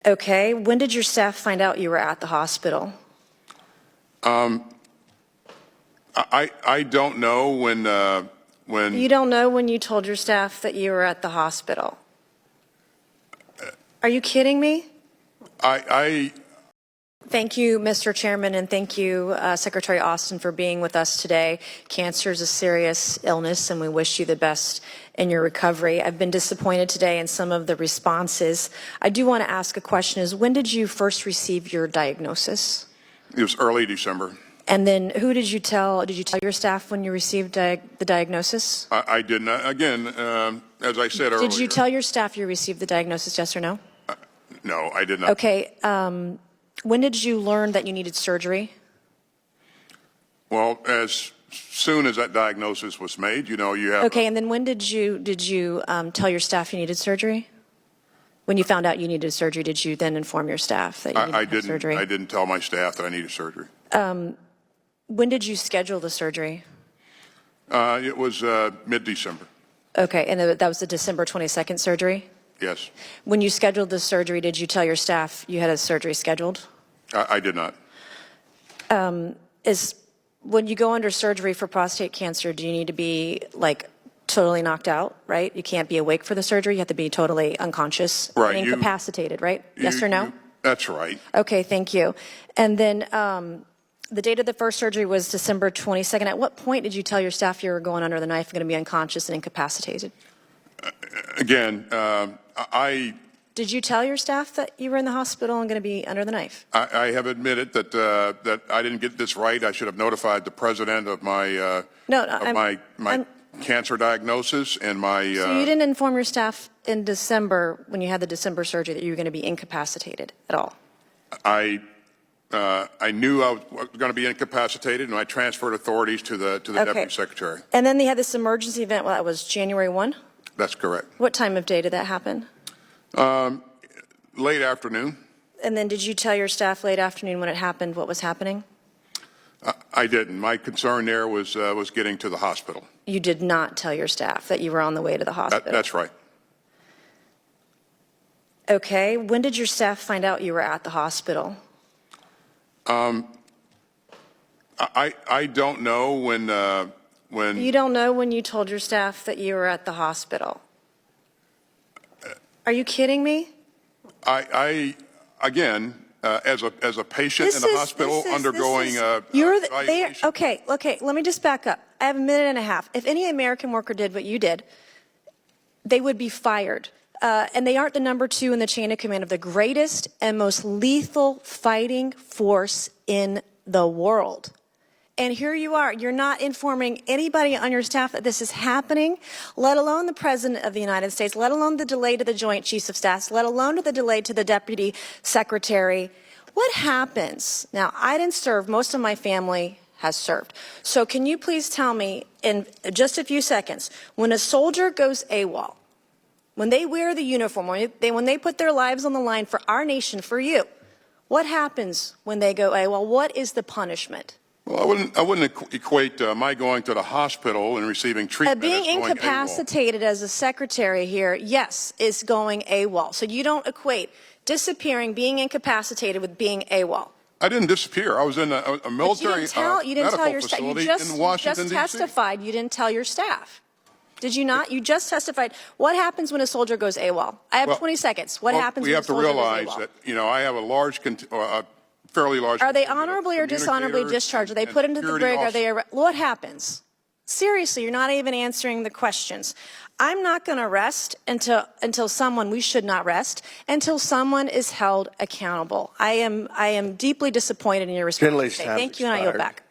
Okay. When did your staff find out you were at the hospital? I don't know when. You don't know when you told your staff that you were at the hospital? Are you kidding me? Thank you, Mr. Chairman, and thank you, Secretary Austin, for being with us today. Cancer is a serious illness, and we wish you the best in your recovery. I've been disappointed today in some of the responses. I do want to ask a question is, when did you first receive your diagnosis? It was early December. And then who did you tell? Did you tell your staff when you received the diagnosis? I did not. Again, as I said earlier. Did you tell your staff you received the diagnosis, yes or no? No, I did not. Okay. When did you learn that you needed surgery? Well, as soon as that diagnosis was made, you know, you have. Okay, and then when did you tell your staff you needed surgery? When you found out you needed surgery, did you then inform your staff that you needed surgery? I didn't tell my staff that I needed surgery. When did you schedule the surgery? It was mid-December. Okay, and that was the December 22nd surgery? Yes. When you scheduled the surgery, did you tell your staff you had a surgery scheduled? I did not. When you go under surgery for prostate cancer, do you need to be like totally knocked out, right? You can't be awake for the surgery. You have to be totally unconscious, right? And incapacitated, right? Yes or no? That's right. Okay, thank you. And then the date of the first surgery was December 22nd. At what point did you tell your staff you were going under the knife and going to be unconscious and incapacitated? Again, Did you tell your staff that you were in the hospital and going to be under the knife? I have admitted that that I didn't get this right. I should have notified the president of my my cancer diagnosis and my. So you didn't inform your staff in December when you had the December surgery that you were going to be incapacitated at all? I knew I was going to be incapacitated, and I transferred authorities to the deputy secretary. And then they had this emergency event. Well, that was January 1. That's correct. What time of day did that happen? Late afternoon. And then did you tell your staff late afternoon when it happened what was happening? I didn't. My concern there was getting to the hospital. You did not tell your staff that you were on the way to the hospital? That's right. Okay. When did your staff find out you were at the hospital? I don't know when. You don't know when you told your staff that you were at the hospital? Are you kidding me? Again, as a patient in the hospital undergoing evaluation. Okay, let me just back up. I have a minute and a half. If any American worker did what you did, they would be fired. And they aren't the number 2 in the chain of command of the greatest and most lethal fighting force in the world. And here you are, you're not informing anybody on your staff that this is happening, let alone the President of the United States, let alone the delay to the Joint Chiefs of Staff, let alone the delay to the Deputy Secretary. What happens? Now, I didn't serve. Most of my family has served. So can you please tell me in just a few seconds, when a soldier goes AWOL, when they wear the uniform, when they put their lives on the line for our nation, for you, what happens when they go AWOL? What is the punishment? Well, I wouldn't equate my going to the hospital and receiving treatment being as going incapacitated AWOL. As a secretary here, yes, is going AWOL. So you don't equate disappearing, being incapacitated with being AWOL. I didn't disappear. I was in a military medical facility in Washington, D.C. You just testified you didn't tell your staff. Did you not? You just testified. What happens when a soldier goes AWOL? I have 20 seconds. What happens when a soldier goes AWOL? We have to realize that, you know, I have a fairly large. Are they honorably or dishonorably discharged? Are they put into the brig? Are they? What happens? Seriously, you're not even answering the questions. I'm not going to rest until someone. We should not rest until someone is held accountable. I am deeply disappointed in your response. Thank you, and I yield back.